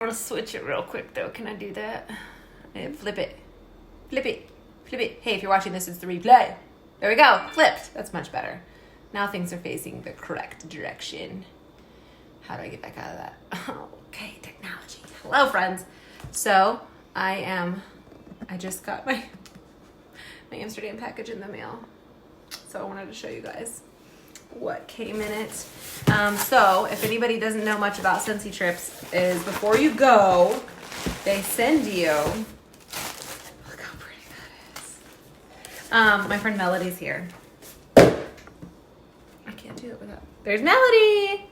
I'm gonna switch it real quick though. Can I do that? And flip it. Flip it. Flip it. Hey, if you're watching this, it's the replay. There we go. Flipped. That's much better. Now things are facing the correct direction. How do I get back out of that? Okay, technology. Hello, friends. So I just got my Amsterdam package in the mail. So I wanted to show you guys what came in it. So if anybody doesn't know much about Scentsy trips, is before you go, they send you, look how pretty that is. My friend Melody's here. I can't do it without, there's Melody.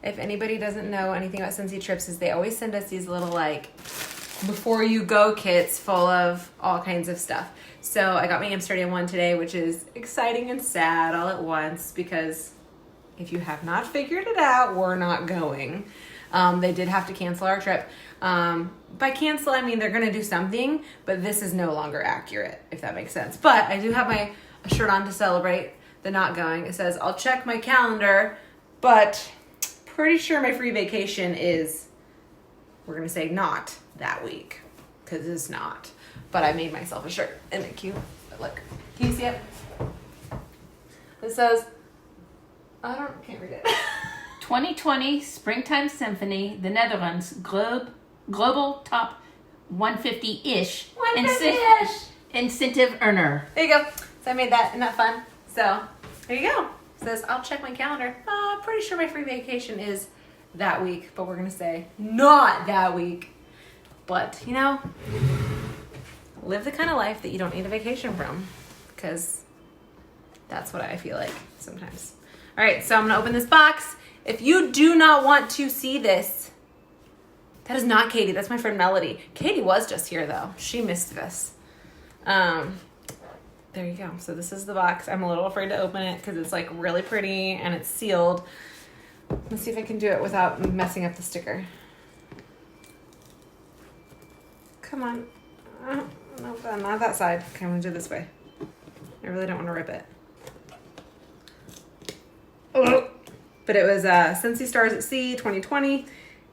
If anybody doesn't know anything about Scentsy trips, is they always send us these little like before you go kits full of all kinds of stuff. So I got my Amsterdam one today, which is exciting and sad all at once because if you have not figured it out, we're not going. They did have to cancel our trip. By cancel, I mean they're going to do something, but this is no longer accurate, if that makes sense. But I do have my shirt on to celebrate the not going. It says, I'll check my calendar, but pretty sure my free vacation is, we're going to say not that week, because it's not. But I made myself a shirt. Isn't it cute? Look, can you see it? It says, can't read it. 2020 Springtime Symphony, the Netherlands, Global Top 150-ish. 150-ish. Incentive earner. There you go. So I made that. Isn't that fun? So there you go. It says, I'll check my calendar. Pretty sure my free vacation is that week, but we're going to say not that week. But, you know, live the kind of life that you don't need a vacation from, because that's what I feel like sometimes. All right, so I'm going to open this box. If you do not want to see this, that is not Katie. That's my friend Melody. Katie was just here, though. She missed this. There you go. So this is the box. I'm a little afraid to open it because it's like really pretty and it's sealed. Let's see if I can do it without messing up the sticker. Come on. No, not that side. Okay, I'm going to do it this way. I really don't want to rip it. Oh. But it was Scentsy Stars at Sea 2020,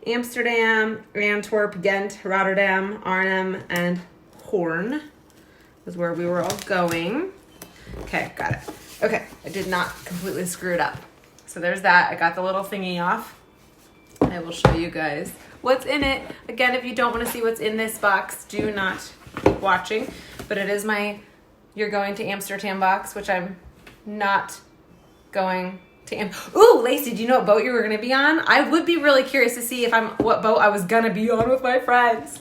Amsterdam, Antwerp, Ghent, Rotterdam, Arnhem, and Hoorn was where we were all going. Okay, got it. Okay, I did not completely screw it up. So there's that. I got the little thingy off. I will show you guys what's in it. Again, if you don't want to see what's in this box, do not keep watching. But it is my You're Going to Amsterdam box, which I'm not going to. Ooh, Lacey, do you know what boat you were going to be on? I would be really curious to see what boat I was going to be on with my friends.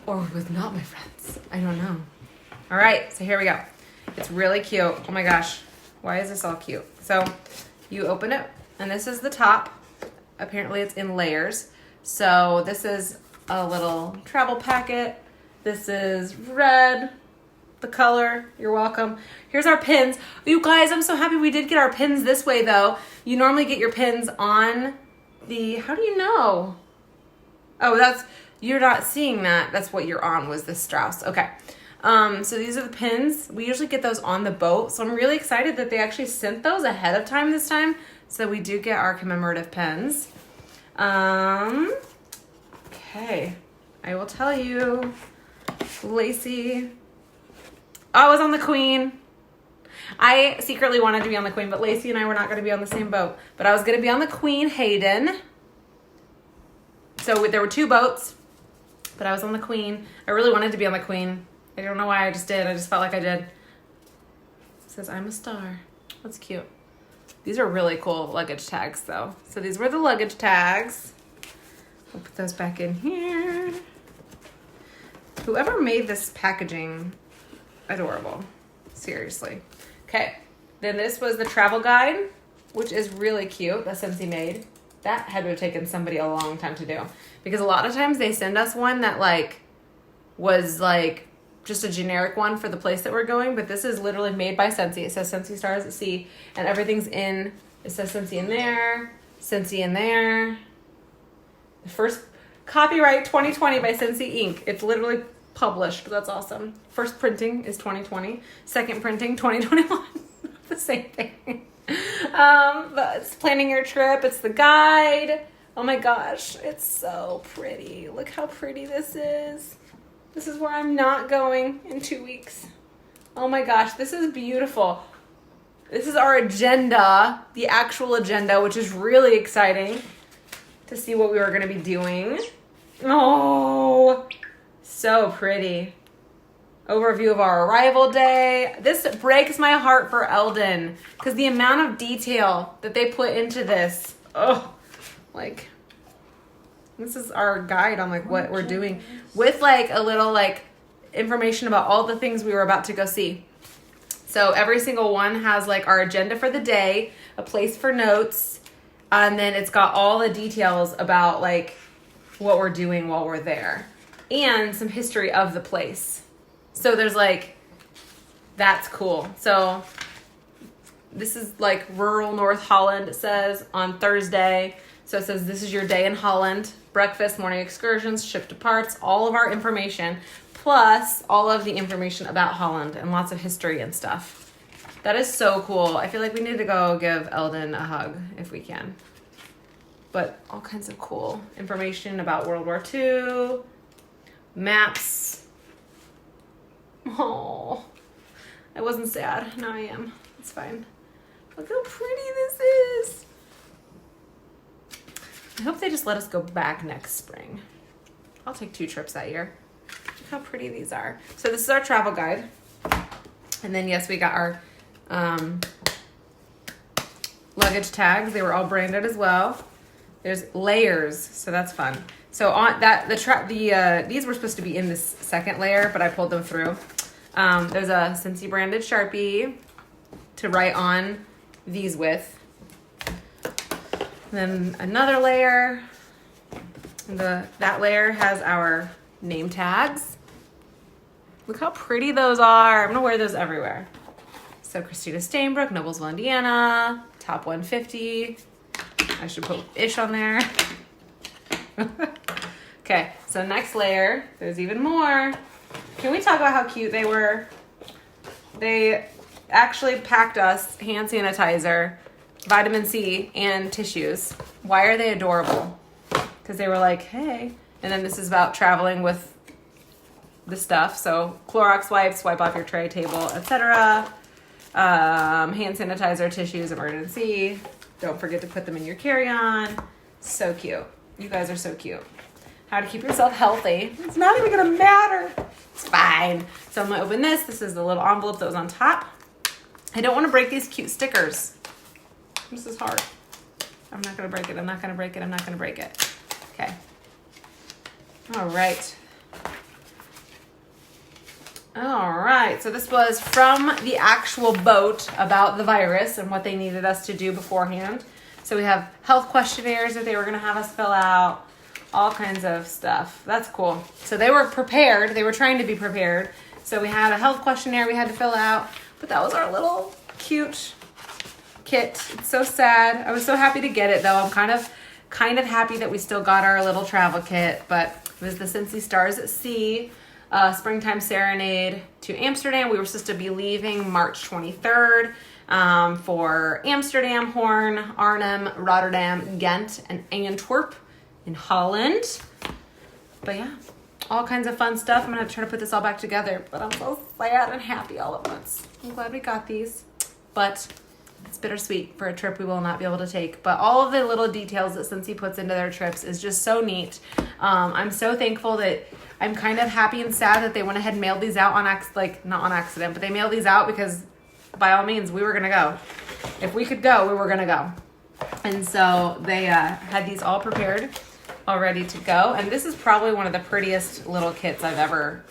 Or with not my friends. I don't know. All right, so here we go. It's really cute. Oh my gosh. Why is this all cute? So you open it, and this is the top. Apparently it's in layers. So this is a little travel packet. This is red, the color. You're welcome. Here's our pins. You guys, I'm so happy we did get our pins this way, though. You normally get your pins on the, how do you know? Oh, you're not seeing that. That's what you're on, was the Strauss. Okay. So these are the pins. We usually get those on the boat. So I'm really excited that they actually sent those ahead of time this time. So we do get our commemorative pins. Okay. I will tell you, Lacey. I was on the Queen. I secretly wanted to be on the Queen, but Lacey and I were not going to be on the same boat. But I was going to be on the Queen Hayden. So there were two boats, but I was on the Queen. I really wanted to be on the Queen. I don't know why, I just did. I just felt like I did. It says, I'm a star. That's cute. These are really cool luggage tags, though. So these were the luggage tags. We'll put those back in here. Whoever made this packaging, adorable. Seriously. Okay. Then this was the travel guide, which is really cute that Scentsy made. That had to have taken somebody a long time to do. Because a lot of times they send us one that was just a generic one for the place that we're going, but this is literally made by Scentsy. It says Scentsy Stars at Sea, and everything's in. It says Scentsy in there, Scentsy in there. The first copyright 2020 by Scentsy Inc. It's literally published. That's awesome. First printing is 2020. Second printing 2021. The same thing. It's planning your trip. It's the guide. Oh my gosh, it's so pretty. Look how pretty this is. This is where I'm not going in 2 weeks. Oh my gosh, this is beautiful. This is our agenda, the actual agenda, which is really exciting to see what we were going to be doing. Oh, so pretty. Overview of our arrival day. This breaks my heart for Eldon because the amount of detail that they put into this. Oh, like, this is our guide on like what we're doing with like a little like information about all the things we were about to go see. So every single one has like our agenda for the day, a place for notes, and then it's got all the details about like what we're doing while we're there and some history of the place. So there's like, that's cool. So this is like rural North Holland, it says, on Thursday. So it says this is your day in Holland. Breakfast, morning excursions, ship to parts, all of our information, plus all of the information about Holland and lots of history and stuff. That is so cool. I feel like we need to go give Eldon a hug if we can. But all kinds of cool information about World War II, maps. Oh, I wasn't sad. Now I am. It's fine. Look how pretty this is. I hope they just let us go back next spring. I'll take 2 trips that year. Look how pretty these are. So this is our travel guide. And then, yes, we got our luggage tags. They were all branded as well. There's layers, so that's fun. So on that, these were supposed to be in this second layer, but I pulled them through. There's a Scentsy branded Sharpie to write on these with. Then another layer. That layer has our name tags. Look how pretty those are. I'm gonna wear those everywhere. So Christina Stainbrook, Noblesville, Indiana, top 150. I should put ish on there. Okay, so next layer, there's even more. Can we talk about how cute they were? They actually packed us hand sanitizer, vitamin C, and tissues. Why are they adorable? Because they were like, hey. And then this is about traveling with the stuff. So Clorox wipes, wipe off your tray, table, etc. Hand sanitizer, tissues, emergency. Don't forget to put them in your carry-on. So cute. You guys are so cute. How to keep yourself healthy. It's not even gonna matter. It's fine. So I'm gonna open this. This is the little envelope that was on top. I don't want to break these cute stickers. This is hard. I'm not gonna break it. I'm not gonna break it. I'm not gonna break it. Okay. All right. All right. So this was from the actual boat about the virus and what they needed us to do beforehand. So we have health questionnaires that they were gonna have us fill out. All kinds of stuff. That's cool. So they were prepared. They were trying to be prepared. So we had a health questionnaire we had to fill out. But that was our little cute kit. It's so sad. I was so happy to get it though. I'm kind of happy that we still got our little travel kit. But it was the Scentsy Stars at Sea Springtime Serenade to Amsterdam. We were supposed to be leaving March 23rd for Amsterdam, Hoorn, Arnhem, Rotterdam, Ghent, and Antwerp in Holland. But yeah, all kinds of fun stuff. I'm gonna try to put this all back together, but I'm so sad and happy all at once. I'm glad we got these, but it's bittersweet for a trip we will not be able to take. But all of the little details that Scentsy puts into their trips is just so neat. I'm so thankful that I'm kind of happy and sad that they went ahead and mailed these out not on accident, but they mailed these out because by all means we were gonna go. If we could go, we were gonna go. And so they had these all prepared, all ready to go. And this is probably one of the prettiest little kits I've ever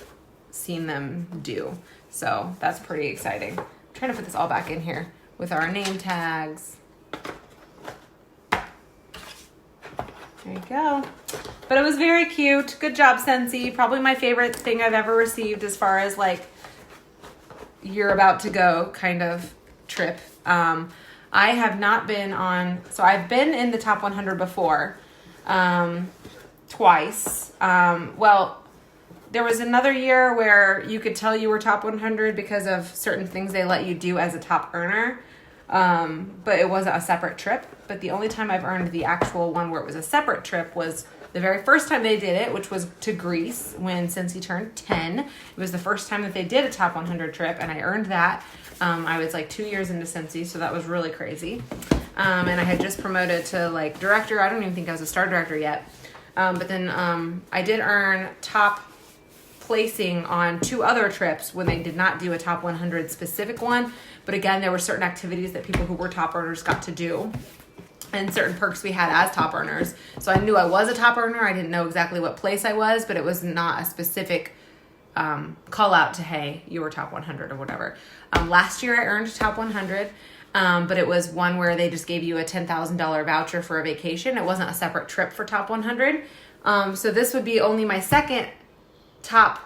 seen them do. So that's pretty exciting. I'm trying to put this all back in here with our name tags. There you go. But it was very cute. Good job, Scentsy. Probably my favorite thing I've ever received as far as like you're about to go kind of trip. I have not been on, so I've been in the top 100 before, twice. Well, there was another year where you could tell you were top 100 because of certain things they let you do as a top earner. but it wasn't a separate trip. But the only time I've earned the actual one where it was a separate trip was the very first time they did it, which was to Greece when Scentsy turned 10. It was the first time that they did a top 100 trip, and I earned that. I was like 2 years into Scentsy, so that was really crazy. And I had just promoted to like director. I don't even think I was a star director yet. But then I did earn top placing on 2 other trips when they did not do a top 100 specific one. But again, there were certain activities that people who were top earners got to do, and certain perks we had as top earners. So I knew I was a top earner. I didn't know exactly what place I was, but it was not a specific call out to, hey, you were top 100 or whatever. Last year I earned top 100, but it was one where they just gave you a $10,000 voucher for a vacation. It wasn't a separate trip for top 100. So this would be only my second top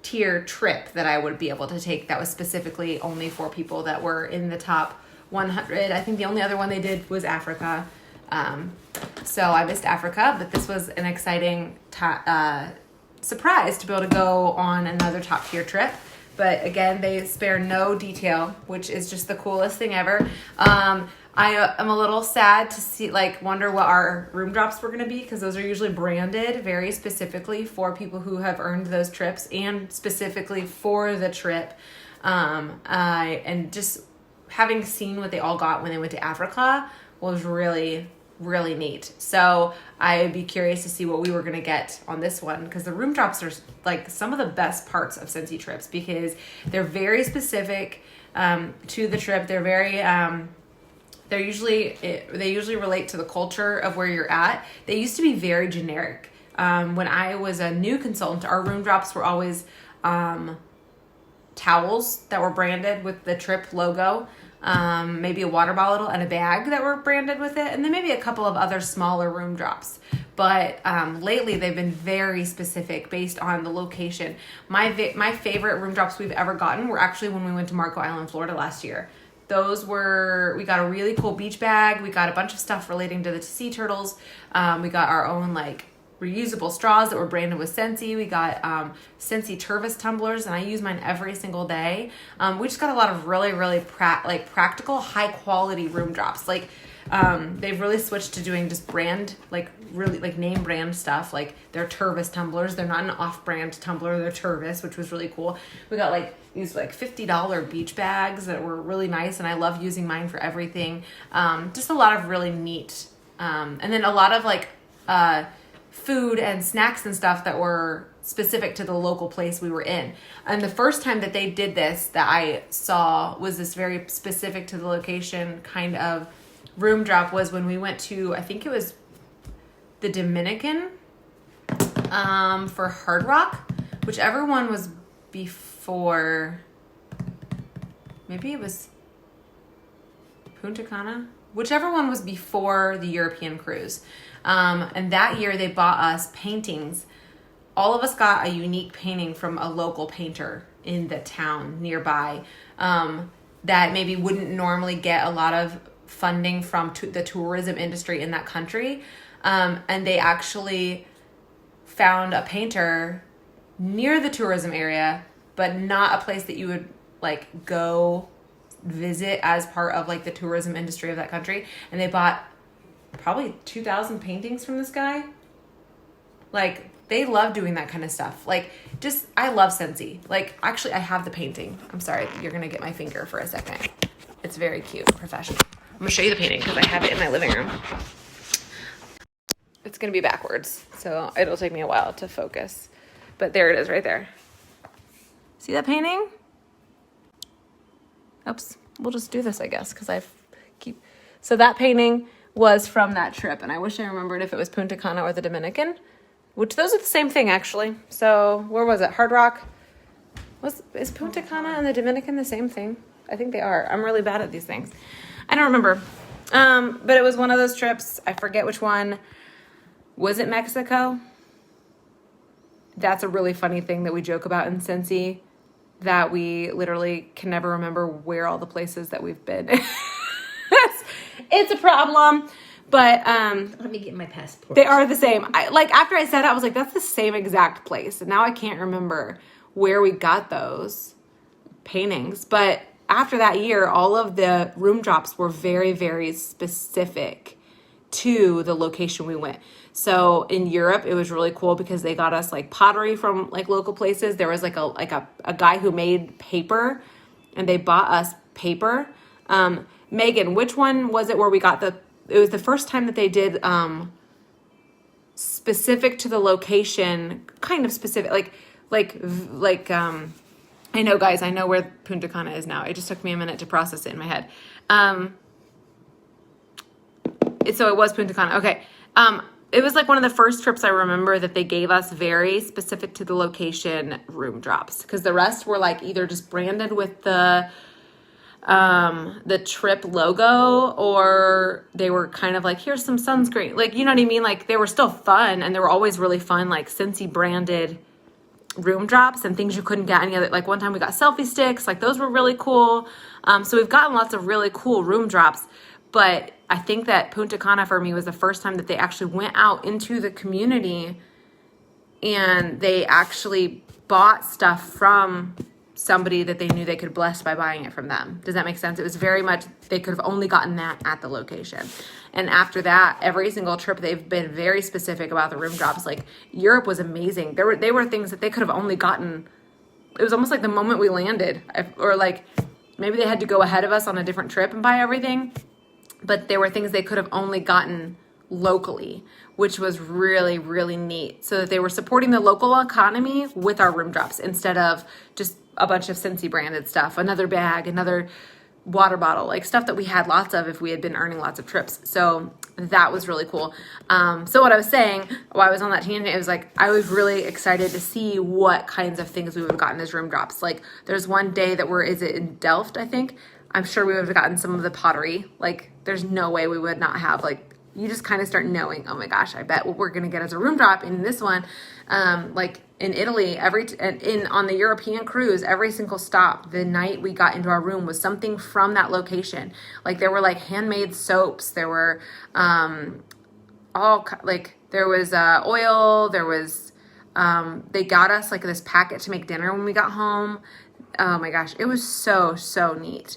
tier trip that I would be able to take that was specifically only for people that were in the top 100. I think the only other one they did was Africa. So I missed Africa, but this was an exciting surprise to be able to go on another top tier trip. But again, they spare no detail, which is just the coolest thing ever. I am a little sad to see, wonder what our room drops were going to be, because those are usually branded very specifically for people who have earned those trips and specifically for the trip. And just having seen what they all got when they went to Africa was really, really neat. So I'd be curious to see what we were going to get on this one, because the room drops are like some of the best parts of Scentsy trips, because they're very specific to the trip. They're very they usually relate to the culture of where you're at. They used to be very generic. When I was a new consultant, our room drops were always towels that were branded with the trip logo, maybe a water bottle and a bag that were branded with it, and then maybe a couple of other smaller room drops. But lately they've been very specific based on the location. My favorite room drops we've ever gotten were actually when we went to Marco Island, Florida last year. We got a really cool beach bag. We got a bunch of stuff relating to the sea turtles. We got our own reusable straws that were branded with Scentsy. We got Scentsy Turvis tumblers, and I use mine every single day. We just got a lot of really, really practical, high quality room drops. They've really switched to doing just brand, name brand stuff. They're Turvis tumblers. They're not an off-brand tumbler. They're Turvis, which was really cool. We got these $50 beach bags that were really nice, and I love using mine for everything. Just a lot of really neat, and then a lot of food and snacks and stuff that were specific to the local place we were in. And the first time that they did this that I saw was this very specific to the location kind of room drop was when we went to, I think it was the Dominican for Hard Rock, whichever one was before, maybe it was Punta Cana, whichever one was before the European cruise. And that year they bought us paintings. All of us got a unique painting from a local painter in the town nearby that maybe wouldn't normally get a lot of funding from the tourism industry in that country. And they actually found a painter near the tourism area, but not a place that you would go visit as part of the tourism industry of that country. And they bought probably 2,000 paintings from this guy. They love doing that kind of stuff. I love Scentsy. Actually, I have the painting. I'm sorry, you're gonna get my finger for a second. It's very cute, professional. I'm gonna show you the painting because I have it in my living room. It's gonna be backwards, so it'll take me a while to focus. But there it is right there. See that painting? Oops, we'll just do this, I guess, because so that painting was from that trip, and I wish I remembered if it was Punta Cana or the Dominican, which those are the same thing, actually. So where was it? Hard Rock? Is Punta Cana and the Dominican the same thing? I think they are. I'm really bad at these things. I don't remember. But it was one of those trips. I forget which one. Was it Mexico? That's a really funny thing that we joke about in Scentsy, that we literally can never remember where all the places that we've been. It's a problem, but Let me get my passport. they are the same. After I said it, I was like, that's the same exact place. And now I can't remember where we got those paintings, but after that year, all of the room drops were very, very specific to the location we went. So in Europe, it was really cool because they got us like pottery from like local places. There was like a guy who made paper, and they bought us paper. Megan, which one was it where we got it was the first time that they did specific to the location, kind of specific, I know, guys, I know where Punta Cana is now. It just took me a minute to process it in my head. So it was Punta Cana. Okay. It was like one of the first trips I remember that they gave us very specific to the location room drops, because the rest were like either just branded with the trip logo, or they were kind of like, here's some sunscreen. Like, you know what I mean? Like, they were still fun, and they were always really fun, like Scentsy branded room drops and things you couldn't get any other. Like one time we got selfie sticks, like those were really cool. So we've gotten lots of really cool room drops, but I think that Punta Cana for me was the first time that they actually went out into the community and they actually bought stuff from somebody that they knew they could bless by buying it from them. Does that make sense? It was very much, they could have only gotten that at the location. And after that, every single trip, they've been very specific about the room drops. Like Europe was amazing. They were things that they could have only gotten. It was almost like the moment we landed, or like maybe they had to go ahead of us on a different trip and buy everything, but there were things they could have only gotten locally, which was really, really neat. So that they were supporting the local economy with our room drops instead of just a bunch of Scentsy branded stuff, another bag, another water bottle, like stuff that we had lots of if we had been earning lots of trips. So that was really cool. So what I was saying while I was on that tangent, it was like, I was really excited to see what kinds of things we would have gotten as room drops. Like there's one day that is it in Delft, I think? I'm sure we would have gotten some of the pottery. Like there's no way we would not have, like, you just kind of start knowing, oh my gosh, I bet what we're going to get as a room drop in this one. Like in Italy, on the European cruise, every single stop, the night we got into our room was something from that location. Like there were like handmade soaps. There were there was oil. There was, they got us like this packet to make dinner when we got home. Oh my gosh, it was so, so neat.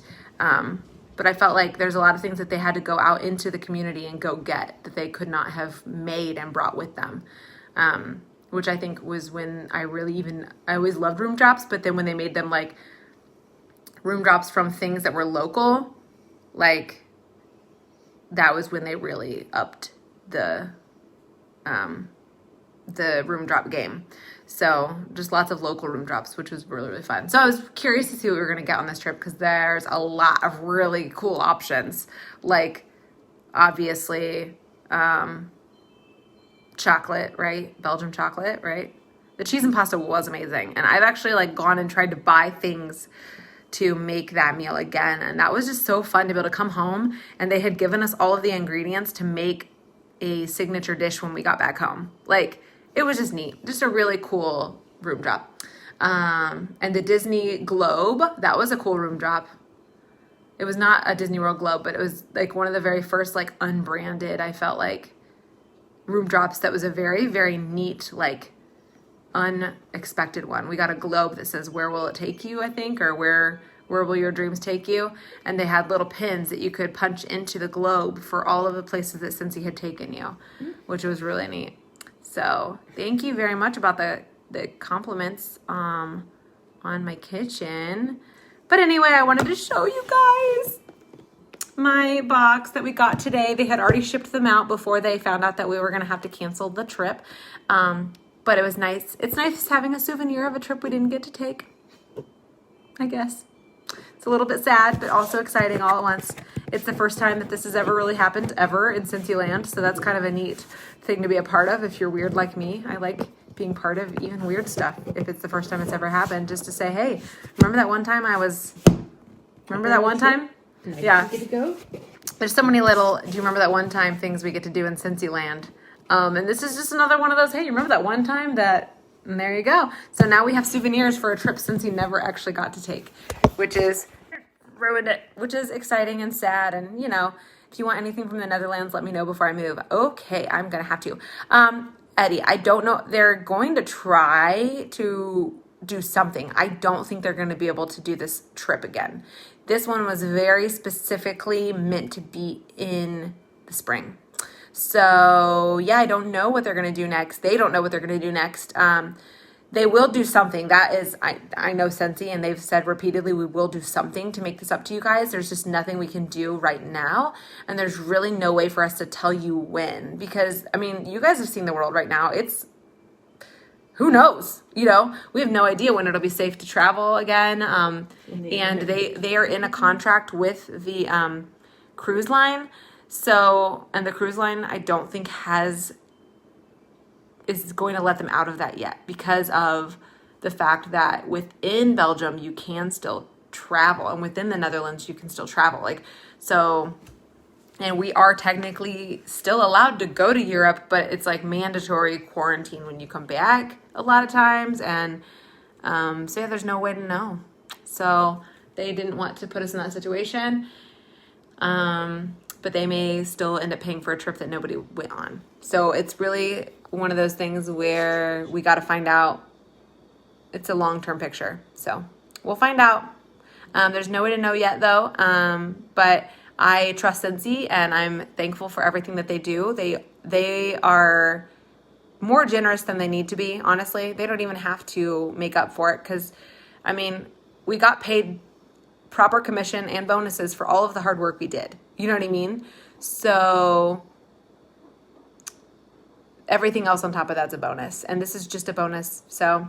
But I felt like there's a lot of things that they had to go out into the community and go get that they could not have made and brought with them. Which I think was when I always loved room drops, but then when they made them like room drops from things that were local, like that was when they really upped the room drop game. So just lots of local room drops, which was really, really fun. So I was curious to see what we were going to get on this trip, because there's a lot of really cool options. Like obviously, chocolate, right? Belgium chocolate, right? The cheese and pasta was amazing. And I've actually like gone and tried to buy things to make that meal again. And that was just so fun to be able to come home, and they had given us all of the ingredients to make a signature dish when we got back home. Like, it was just neat. Just a really cool room drop. And the Disney Globe, that was a cool room drop. It was not a Disney World Globe, but it was like one of the very first like unbranded, I felt like, room drops that was a very, very neat, like unexpected one. We got a globe that says, where will it take you, I think, or where will your dreams take you? And they had little pins that you could punch into the globe for all of the places that Scentsy had taken you, which was really neat. So thank you very much about the compliments on my kitchen. But anyway, I wanted to show you guys my box that we got today. They had already shipped them out before they found out that we were going to have to cancel the trip. But it was nice. It's nice having a souvenir of a trip we didn't get to take, I guess. It's a little bit sad, but also exciting all at once. It's the first time that this has ever really happened ever in Scentsy so that's kind of a neat thing to be a part of if you're weird like me. I like being part of even weird stuff if it's the first time it's ever happened, just to say, hey, remember that one time Yeah. Get to go? There's so many little, do you remember that one time things we get to do in Scentsy and this is just another one of those, hey, you remember that one time that, and there you go. So now we have souvenirs for a trip Scentsy never actually got to take, which is ruined it, which is exciting and sad. And you know, if you want anything from the Netherlands, let me know before I move. Okay, I'm gonna have to. Eddie, I don't know. They're going to try to do something. I don't think they're going to be able to do this trip again. This one was very specifically meant to be in the spring. So yeah, I don't know what they're going to do next. They don't know what they're going to do next. They will do something. That is, I know Scentsy, and they've said repeatedly, we will do something to make this up to you guys. There's just nothing we can do right now. And there's really no way for us to tell you when, because I mean, you guys have seen the world right now. It's, who knows? You know, we have no idea when it'll be safe to travel again. And they are in a contract with the cruise line. So, and the cruise line, I don't think is going to let them out of that yet, because of the fact that within Belgium you can still travel, and within the Netherlands you can still travel. Like, so, and we are technically still allowed to go to Europe, but it's like mandatory quarantine when you come back a lot of times. And so yeah, there's no way to know. So they didn't want to put us in that situation. But they may still end up paying for a trip that nobody went on. So it's really one of those things where we got to find out. It's a long-term picture. So we'll find out. There's no way to know yet though. But I trust Scentsy, and I'm thankful for everything that they do. They are more generous than they need to be, honestly. They don't even have to make up for it, because I mean, we got paid proper commission and bonuses for all of the hard work we did. You know what I mean? So everything else on top of that's a bonus, and this is just a bonus. So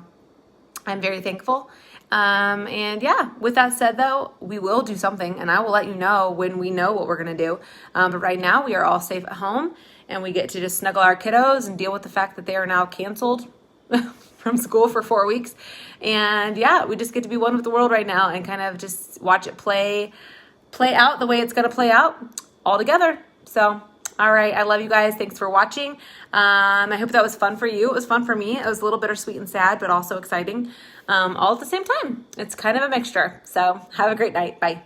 I'm very thankful. And yeah, with that said though, we will do something, and I will let you know when we know what we're going to do. But right now we are all safe at home, and we get to just snuggle our kiddos and deal with the fact that they are now canceled from school for 4 weeks. And yeah, we just get to be one with the world right now and kind of just watch it play out the way it's going to play out all together. So, all right. I love you guys. Thanks for watching. I hope that was fun for you. It was fun for me. It was a little bittersweet and sad, but also exciting, all at the same time. It's kind of a mixture. So have a great night. Bye.